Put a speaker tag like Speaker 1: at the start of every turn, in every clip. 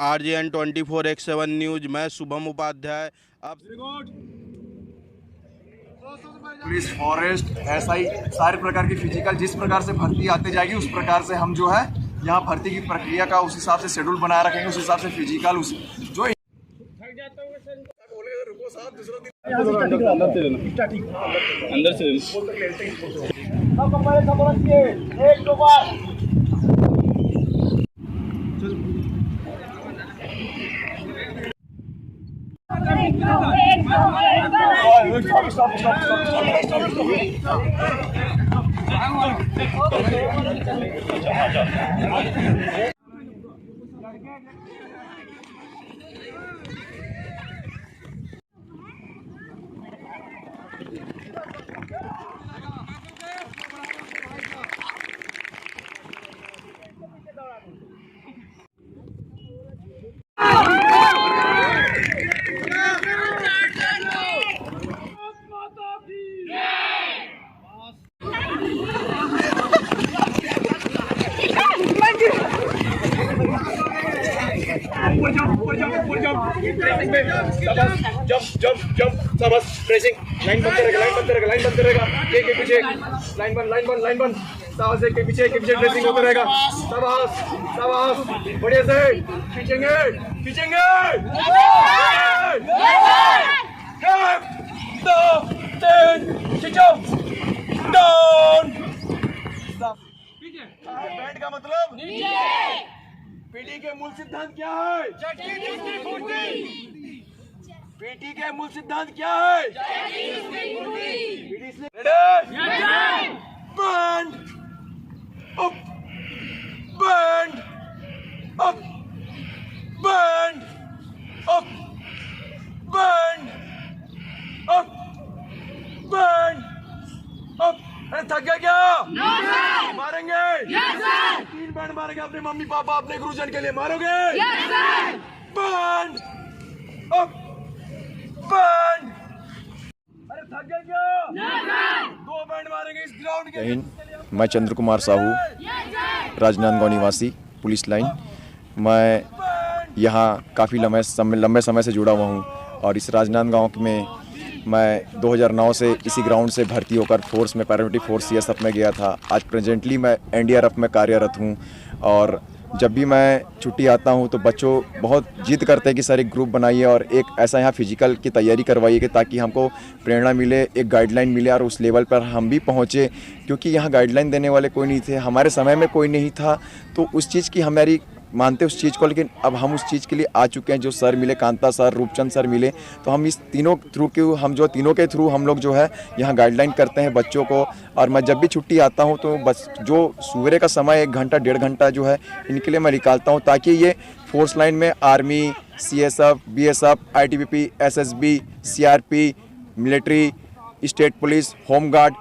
Speaker 1: RJN 24/7 news. मैं शुभम उपाध्याय। अब
Speaker 2: police, forest, SI सारे प्रकार की फिजिकल जिस प्रकार से भर्ती आते जाएगी उस प्रकार से हम जो है यहाँ भर्ती की प्रक्रिया का उस हिसाब से शेड्यूल बनाए रखेंगे। उस हिसाब से फिजिकल उस जो
Speaker 3: अंदर से
Speaker 2: बस प्रेसिंग लाइन बंद करेगा एक के पीछे लाइन बंद साहस एक के पीछे ड्रेसिंग होता रहेगा। शाबाश बढ़िया से खींचेंगे डाउन। बैंड का मतलब पीटी के मूल सिद्धांत क्या है? पीटी के मूल सिद्धांत क्या है? Band up band up band up band up band up. अरे थक गया क्या? मारेंगे 3 बैंड मारेंगे अपने मम्मी पापा अपने गुरुजन के लिए मारोगे? Band up band. अरे थक गया क्या? 2 बैंड मारेंगे इस ग्राउंड के।
Speaker 4: मैं चंद्र कुमार साहू, राजनांदगांव निवासी, पुलिस लाइन। मैं यहाँ काफ़ी लंबे समय से जुड़ा हुआ हूँ और इस राजनांदगांव में मैं 2009 से इसी ग्राउंड से भर्ती होकर फोर्स में पैरामिलिट्री फोर्स CSF में गया था। आज प्रेजेंटली मैं NDRF में कार्यरत हूँ और जब भी मैं छुट्टी आता हूँ तो बच्चों बहुत जिद करते हैं कि सर एक ग्रुप बनाइए और एक ऐसा यहाँ फिजिकल की तैयारी करवाइए कि ताकि हमको प्रेरणा मिले, एक गाइडलाइन मिले और उस लेवल पर हम भी पहुँचे, क्योंकि यहाँ गाइडलाइन देने वाले कोई नहीं थे, हमारे समय में कोई नहीं था। तो उस चीज़ की हमारी मानते उस चीज़ को, लेकिन अब हम उस चीज़ के लिए आ चुके हैं। जो सर मिले, कांता सर, रूपचंद सर मिले, तो हम इस तीनों के थ्रू हम लोग जो है यहाँ गाइडलाइन करते हैं बच्चों को। और मैं जब भी छुट्टी आता हूँ तो बस जो सुबह का समय 1 घंटा 1.5 घंटा जो है इनके लिए मैं निकालता हूँ, ताकि ये फोर्स लाइन में army, CSF, BSF, ITBP, SSB, CRP, military, state police, home guard,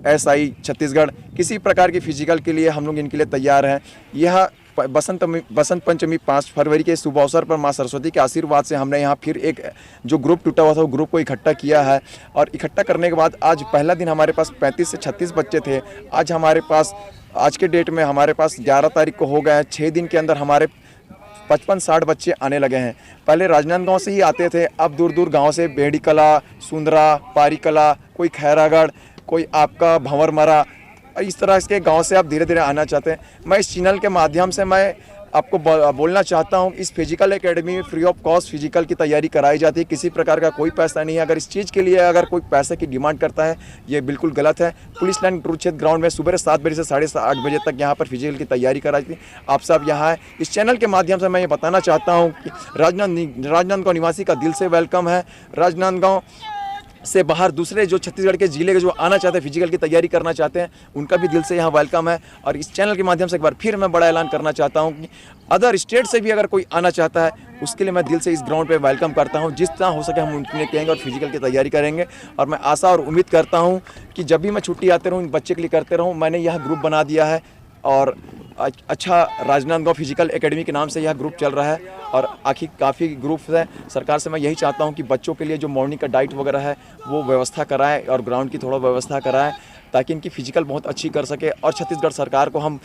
Speaker 4: SI Chhattisgarh, किसी प्रकार की फिजिकल के लिए हम लोग इनके लिए तैयार हैं। यह बसंत पंचमी 5 फरवरी के शुभ अवसर पर मां सरस्वती के आशीर्वाद से हमने यहाँ फिर एक जो ग्रुप टूटा हुआ था वो ग्रुप को इकट्ठा किया है। और इकट्ठा करने के बाद आज पहला दिन हमारे पास 35 से 36 बच्चे थे। आज हमारे पास आज के डेट में हमारे पास 11 तारीख को हो गए हैं। 6 दिन के अंदर हमारे 55-60 बच्चे आने लगे हैं। पहले राजनांदगांव से ही आते थे, अब दूर दूर गाँव से बेड़ी कला, सुंदरा, पारी कला, कोई खैरागढ़, कोई आपका भंवरमरा, इस तरह के गांव से आप धीरे धीरे आना चाहते हैं। मैं इस चैनल के माध्यम से मैं आपको बोलना चाहता हूं, इस फिजिकल एकेडमी में फ्री ऑफ कॉस्ट फिजिकल की तैयारी कराई जाती है। किसी प्रकार का कोई पैसा नहीं है। अगर इस चीज़ के लिए अगर कोई पैसे की डिमांड करता है, ये बिल्कुल गलत है। पुलिस लाइन कुरुक्षेत्र ग्राउंड में सुबह 7 बजे से 8:30 बजे तक यहाँ पर फिजिकल की तैयारी कराई जाती है। आप सब यहाँ है। इस चैनल के माध्यम से मैं ये बताना चाहता हूँ कि राजनांदगांव निवासी का दिल से वेलकम है। राजनांदगांव से बाहर दूसरे जो छत्तीसगढ़ के जिले के जो आना चाहते हैं, फिजिकल की तैयारी करना चाहते हैं, उनका भी दिल से यहाँ वेलकम है। और इस चैनल के माध्यम से एक बार फिर मैं बड़ा ऐलान करना चाहता हूँ कि अदर स्टेट से भी अगर कोई आना चाहता है उसके लिए मैं दिल से इस ग्राउंड पे वेलकम करता हूँ। जिस तरह हो सके हम उनके कहेंगे और फिजिकल की तैयारी करेंगे। और मैं आशा और उम्मीद करता हूँ कि जब भी मैं छुट्टी आते रहूँ, इन बच्चे के लिए करते रहूँ। मैंने यह ग्रुप बना दिया है और अच्छा राजनांदगांव फिजिकल एकेडमी के नाम से यह ग्रुप चल रहा है। और आखिर काफ़ी ग्रुप्स हैं। सरकार से मैं यही चाहता हूं कि बच्चों के लिए जो मॉर्निंग का डाइट वगैरह है वो व्यवस्था कराएं और ग्राउंड की थोड़ा व्यवस्था कराएं। ताकि इनकी फिजिकल बहुत अच्छी कर सके। और छत्तीसगढ़ सरकार को हम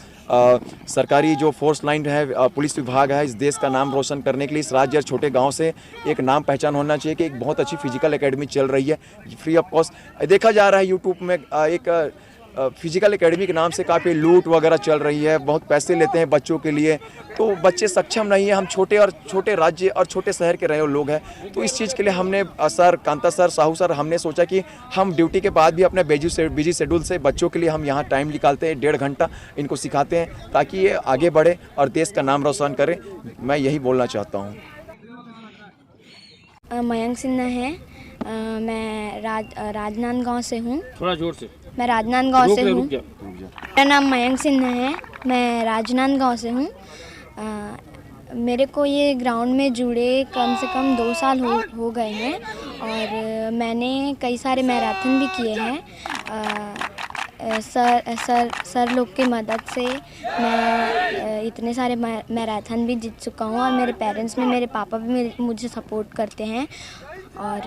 Speaker 4: सरकारी जो फोर्स लाइन है, पुलिस विभाग है, इस देश का नाम रोशन करने के लिए इस राज्य और छोटे गाँव से एक नाम पहचान होना चाहिए कि एक बहुत अच्छी फिजिकल एकेडमी चल रही है फ्री ऑफ कॉस्ट। देखा जा रहा है यूट्यूब में एक फिजिकल एकेडमी के नाम से काफ़ी लूट वगैरह चल रही है, बहुत पैसे लेते हैं बच्चों के लिए, तो बच्चे सक्षम नहीं है। हम छोटे राज्य और छोटे शहर के रहे हुए लोग हैं, तो इस चीज़ के लिए हमने sir Kanta sir, Sahu sir, हमने सोचा कि हम ड्यूटी के बाद भी अपने बिजी शेड्यूल से बच्चों के लिए हम यहाँ टाइम निकालते हैं, 1.5 घंटा इनको सिखाते हैं ताकि ये आगे बढ़े और देश का नाम रोशन करें। मैं यही बोलना चाहता हूँ।
Speaker 5: मयंक सिन्हा है। मैं राजनांदगांव से हूँ।
Speaker 3: थोड़ा जोर से।
Speaker 5: मैं राजनांदगांव से हूँ। मेरा नाम मयंक सिन्हा है। मैं राजनांदगांव से हूँ। मेरे को ये ग्राउंड में जुड़े कम से कम 2 साल हो गए हैं और मैंने कई सारे मैराथन भी किए हैं। सर लोग की मदद से मैं इतने सारे मैराथन भी जीत चुका हूँ और मेरे पेरेंट्स में मेरे पापा भी मुझे सपोर्ट करते हैं। और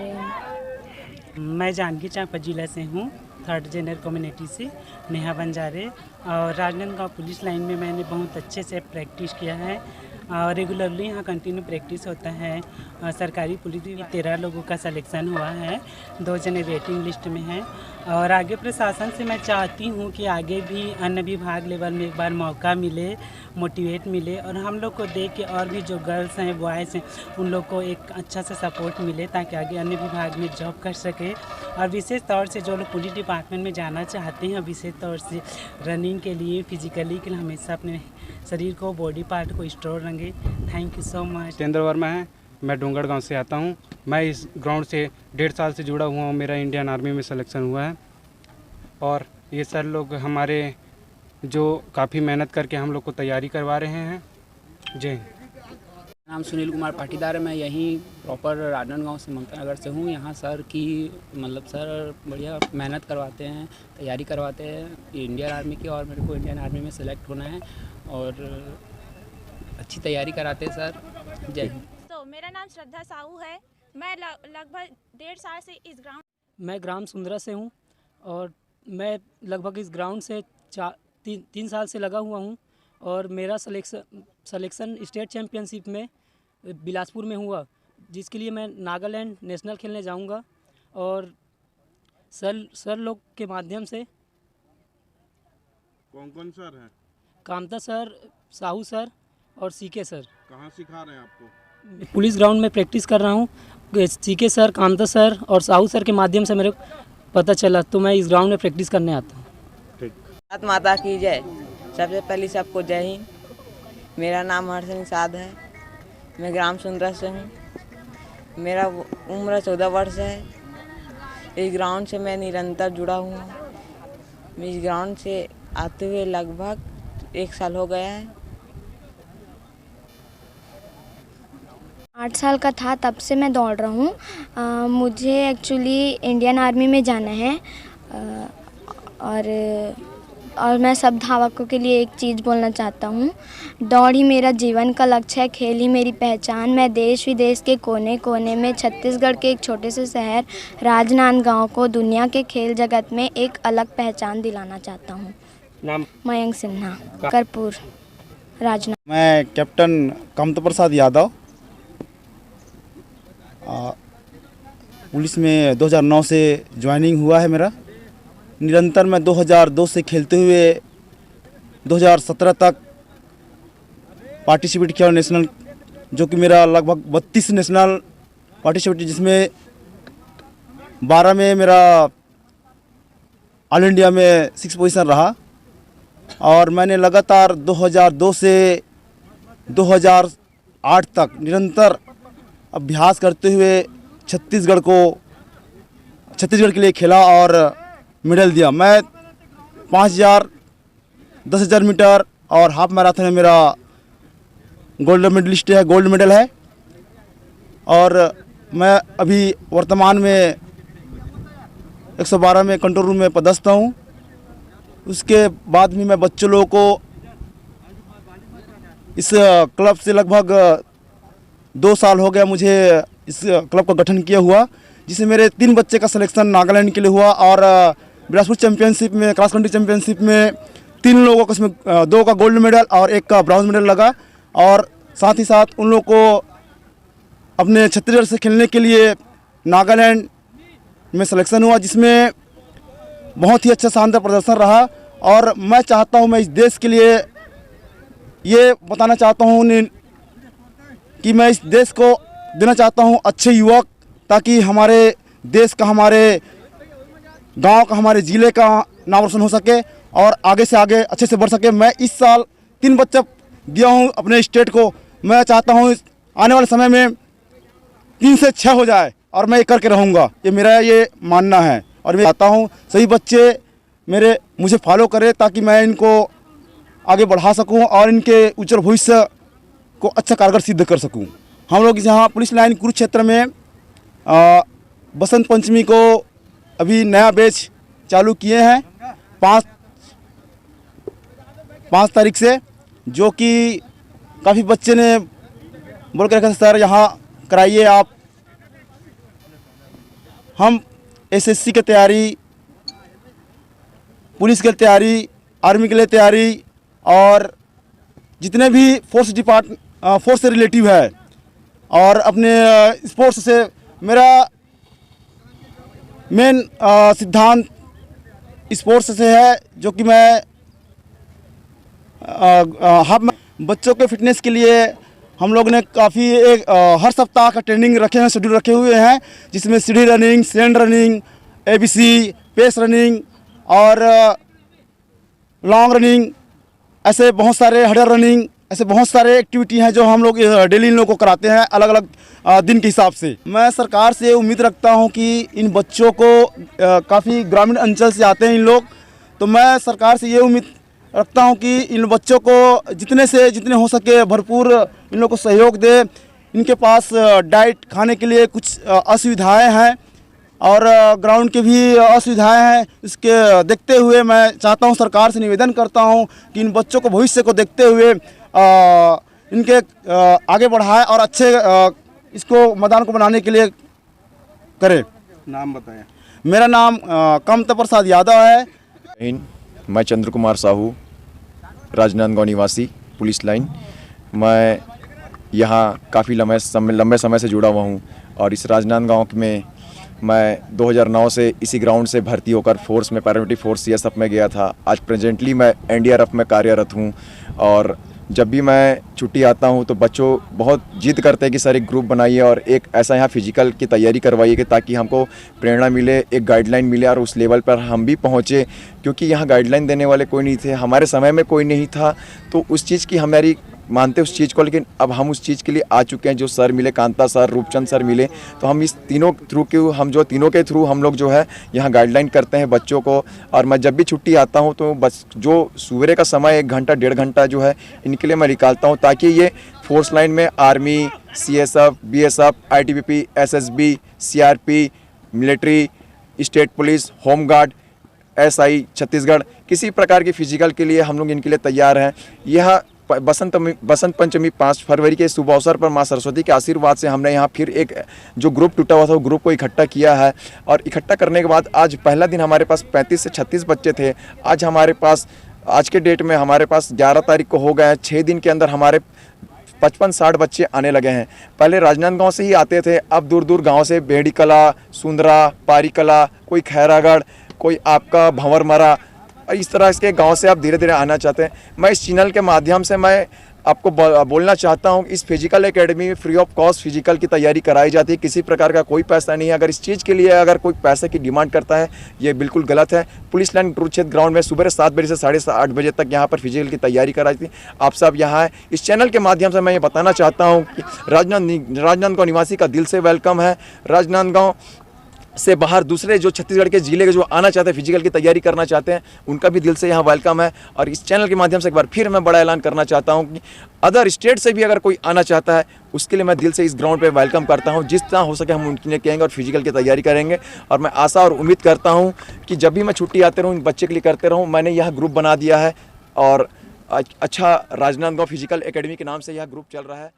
Speaker 6: मैं जांजगीर चांपा जिला से हूँ, 3rd जेंडर कम्युनिटी से नेहा बंजारे। और राजनांदगांव पुलिस लाइन में मैंने बहुत अच्छे से प्रैक्टिस किया है और रेगुलरली यहाँ कंटिन्यू प्रैक्टिस होता है। सरकारी पुलिस भी 13 लोगों का सिलेक्शन हुआ है, 2 जने वेटिंग लिस्ट में हैं। और आगे प्रशासन से मैं चाहती हूँ कि आगे भी अन्य विभाग लेवल में एक बार मौका मिले, मोटिवेट मिले और हम लोग को देख के और भी जो गर्ल्स हैं, बॉयज़ हैं, उन लोग को एक अच्छा सा सपोर्ट मिले ताकि आगे अन्य विभाग में जॉब कर सके। और विशेष तौर से जो लोग पुलिस डिपार्टमेंट में जाना चाहते हैं, विशेष तौर से रनिंग के लिए, फिजिकली के लिए हमेशा अपने शरीर को, बॉडी पार्ट को स्ट्रॉन्ग रखें। Thank you so much.
Speaker 7: Jitendra Verma है, मैं डोंगड़ गांव से आता हूं। मैं इस ग्राउंड से 1.5 साल से जुड़ा हुआ हूं। मेरा इंडियन आर्मी में सिलेक्शन हुआ है और ये सर लोग हमारे जो काफ़ी मेहनत करके हम लोग को तैयारी करवा रहे हैं। जय हिंद।
Speaker 8: नाम सुनील कुमार पाटीदार है। मैं यहीं प्रॉपर राजनांदगांव से, ममता नगर से हूँ। यहाँ सर की सर बढ़िया मेहनत करवाते हैं, तैयारी करवाते हैं इंडियन आर्मी की, और मेरे को इंडियन आर्मी में सेलेक्ट होना है और अच्छी तैयारी कराते हैं सर। जय हिंद।
Speaker 9: तो मेरा नाम श्रद्धा साहू है। मैं लगभग 1.5 साल से इस ग्राउंड
Speaker 6: मैं ग्राम सुंदरा से हूँ और मैं लगभग इस ग्राउंड से 3 साल से लगा हुआ हूँ और मेरा सलेक्शन स्टेट चैम्पियनशिप में बिलासपुर में हुआ, जिसके लिए मैं नागालैंड नेशनल खेलने जाऊंगा। और सर लोग के माध्यम से
Speaker 1: कौन सर हैं?
Speaker 6: कामता सर, साहू सर और सीके सर।
Speaker 1: कहाँ सिखा रहे हैं आपको?
Speaker 6: पुलिस ग्राउंड में प्रैक्टिस कर रहा हूँ। सीके सर, कामता सर और साहू सर के माध्यम से मेरे को पता चला, तो मैं इस ग्राउंड में प्रैक्टिस करने आता हूँ।
Speaker 10: भारत माता की जय। सबसे पहले सबको जय हिंद। मेरा नाम हर्षन निषाद है। मैं ग्राम सुंदरा से हूँ। मेरा उम्र 14 वर्ष है। इस ग्राउंड से मैं निरंतर जुड़ा हूँ। मैं इस ग्राउंड से आते हुए लगभग 1 साल हो गया है।
Speaker 5: 8 साल का था तब से मैं दौड़ रहा हूँ। मुझे एक्चुअली इंडियन आर्मी में जाना है और मैं सब धावकों के लिए एक चीज़ बोलना चाहता हूँ। दौड़ ही मेरा जीवन का लक्ष्य है, खेल ही मेरी पहचान। मैं देश विदेश के कोने कोने में छत्तीसगढ़ के एक छोटे से शहर राजनांदगांव को दुनिया के खेल जगत में एक अलग पहचान दिलाना चाहता हूँ।
Speaker 3: नाम?
Speaker 5: मयंक सिन्हा, करपुर, राजनांदगांव।
Speaker 11: मैं कैप्टन कामता प्रसाद यादव, पुलिस में 2009 से ज्वाइनिंग हुआ है मेरा। निरंतर मैं 2002 से खेलते हुए 2017 तक पार्टिसिपेट किया नेशनल, जो कि मेरा लगभग 32 नेशनल पार्टिसिपेट, जिसमें 12 में मेरा ऑल इंडिया में 6 पोजीशन रहा। और मैंने लगातार 2002 से 2008 तक निरंतर अभ्यास करते हुए छत्तीसगढ़ के लिए खेला और मेडल दिया। मैं 5000, 10,000 मीटर और हाफ मैराथन में मेरा गोल्ड मेडल है। और मैं अभी वर्तमान में 112 में कंट्रोल रूम में पदस्थ हूँ। उसके बाद भी मैं बच्चों लोगों को इस क्लब से लगभग 2 साल हो गया मुझे इस क्लब का गठन किया हुआ, जिसमें मेरे 3 बच्चे का सिलेक्शन नागालैंड के लिए हुआ और बिलासपुर चैंपियनशिप में, क्रॉस कंट्री चैंपियनशिप में 3 लोगों को इसमें 2 का गोल्ड मेडल और 1 का ब्रॉन्ज मेडल लगा। और साथ ही साथ उन लोगों को अपने छत्तीसगढ़ से खेलने के लिए नागालैंड में सिलेक्शन हुआ, जिसमें बहुत ही अच्छा शानदार प्रदर्शन रहा। और मैं चाहता हूं, मैं इस देश के लिए ये बताना चाहता हूं कि मैं इस देश को देना चाहता हूं अच्छे युवक, ताकि हमारे देश का, हमारे गांव का, हमारे ज़िले का नाम रोशन हो सके और आगे से आगे अच्छे से बढ़ सके। मैं इस साल 3 बच्चे दिया हूं अपने स्टेट को। मैं चाहता हूं आने वाले समय में 3 से 6 हो जाए और मैं ये करके रहूँगा, ये मेरा ये मानना है। और मैं चाहता हूँ सभी बच्चे मुझे फॉलो करें, ताकि मैं इनको आगे बढ़ा सकूँ और इनके उज्जवल भविष्य को अच्छा कारगर सिद्ध कर सकूँ। हम लोग यहाँ पुलिस लाइन कुरुक्षेत्र में बसंत पंचमी को अभी नया बैच चालू किए हैं 5 तारीख से, जो कि काफ़ी बच्चे ने बोल के रखा था, सर यहाँ कराइए आप। हम एसएससी की तैयारी, पुलिस की तैयारी, आर्मी के लिए तैयारी और जितने भी फोर्स से रिलेटिव है और अपने स्पोर्ट्स से, मेरा मेन सिद्धांत स्पोर्ट्स से है, जो कि मैं बच्चों के फिटनेस के लिए हम लोग ने काफ़ी हर सप्ताह का ट्रेनिंग रखे हैं, शेड्यूल रखे हुए हैं, जिसमें सीढ़ी running, sand running, ABC, pace running और लॉन्ग रनिंग, ऐसे बहुत सारे हडल रनिंग, ऐसे बहुत सारे एक्टिविटी हैं जो हम लोग डेली इन लोगों को कराते हैं अलग अलग दिन के हिसाब से। मैं सरकार से उम्मीद रखता हूं कि इन बच्चों को काफ़ी ग्रामीण अंचल से आते हैं इन लोग, तो मैं सरकार से ये उम्मीद रखता हूं कि इन बच्चों को जितने हो सके भरपूर इन लोगों को सहयोग दे। इनके पास डाइट खाने के लिए कुछ असुविधाएं हैं और ग्राउंड की भी असुविधाएं हैं। इसके देखते हुए मैं चाहता हूं, सरकार से निवेदन करता हूं कि इन बच्चों को भविष्य को देखते हुए इनके आगे बढ़ाए और अच्छे इसको मैदान को बनाने के लिए करें।
Speaker 1: नाम बताएं।
Speaker 11: मेरा नाम कमता प्रसाद यादव है।
Speaker 4: मैं चंद्र कुमार साहू, राजनांदगांव निवासी, पुलिस लाइन। मैं यहाँ काफ़ी लंबे समय से जुड़ा हुआ हूँ और इस राजनांदगांव में मैं 2009 से इसी ग्राउंड से भर्ती होकर फोर्स में, पैरामिलिट्री फोर्स सीएसएफ में गया था। आज प्रेजेंटली मैं एनडीआरएफ में कार्यरत हूँ और जब भी मैं छुट्टी आता हूँ तो बच्चों बहुत जिद करते हैं कि सर एक ग्रुप बनाइए और एक ऐसा यहाँ फिजिकल की तैयारी करवाइए कि ताकि हमको प्रेरणा मिले, एक गाइडलाइन मिले और उस लेवल पर हम भी पहुँचे, क्योंकि यहाँ गाइडलाइन देने वाले कोई नहीं थे, हमारे समय में कोई नहीं था। तो उस चीज़ की हमारी मानते उस चीज़ को, लेकिन अब हम उस चीज़ के लिए आ चुके हैं। जो सर मिले, कांता सर, रूपचंद सर मिले, तो हम इस तीनों के थ्रू हम लोग जो है यहाँ गाइडलाइन करते हैं बच्चों को। और मैं जब भी छुट्टी आता हूँ तो बस जो सवेरे का समय 1 घंटा 1.5 घंटा जो है इनके लिए मैं निकालता हूँ, ताकि ये फोर्स लाइन में army, CSF, BSF, ITBP, SSB, CRP, military, state police, home guard, SI Chhattisgarh, किसी प्रकार की फिजिकल के लिए हम लोग इनके लिए तैयार हैं। यह बसंत पंचमी 5 फरवरी के शुभ अवसर पर मां सरस्वती के आशीर्वाद से हमने यहाँ फिर एक जो ग्रुप टूटा हुआ था वो ग्रुप को इकट्ठा किया है। और इकट्ठा करने के बाद आज पहला दिन हमारे पास 35 से 36 बच्चे थे। आज हमारे पास, आज के डेट में हमारे पास 11 तारीख को हो गए हैं। 6 दिन के अंदर हमारे 55-60 बच्चे आने लगे हैं। पहले राजनांदगांव से ही आते थे, अब दूर दूर गाँव से बेड़ी कला, सुंदरा, पारी कला, कोई खैरागढ़, कोई आपका भंवरमरा, इस तरह के गांव से आप धीरे धीरे आना चाहते हैं। मैं इस चैनल के माध्यम से मैं आपको बोलना चाहता हूं, इस फिजिकल एकेडमी में फ्री ऑफ कॉस्ट फिजिकल की तैयारी कराई जाती है, किसी प्रकार का कोई पैसा नहीं है। अगर इस चीज़ के लिए अगर कोई पैसे की डिमांड करता है, ये बिल्कुल गलत है। पुलिस लाइन कुरुक्षेत्र ग्राउंड में सुबह 7 बजे से 8:30 बजे तक यहाँ पर फिजिकल की तैयारी कराई थी। आप सब यहाँ हैं। इस चैनल के माध्यम से मैं ये बताना चाहता हूँ कि राजनांदगांव निवासी का दिल से वेलकम है। राजनांदगांव से बाहर दूसरे जो छत्तीसगढ़ के ज़िले के जो आना चाहते हैं, फिजिकल की तैयारी करना चाहते हैं, उनका भी दिल से यहाँ वेलकम है। और इस चैनल के माध्यम से एक बार फिर मैं बड़ा ऐलान करना चाहता हूँ कि अदर स्टेट से भी अगर कोई आना चाहता है, उसके लिए मैं दिल से इस ग्राउंड पे वेलकम करता हूँ। जिस तरह हो सके हम उनके कहेंगे और फिजिकल की तैयारी करेंगे। और मैं आशा और उम्मीद करता हूँ कि जब भी मैं छुट्टी आते रहूँ, इन बच्चे के लिए करते रहूँ। मैंने यह ग्रुप बना दिया है और अच्छा राजनांदगांव फिजिकल एकेडमी के नाम से यह ग्रुप चल रहा है।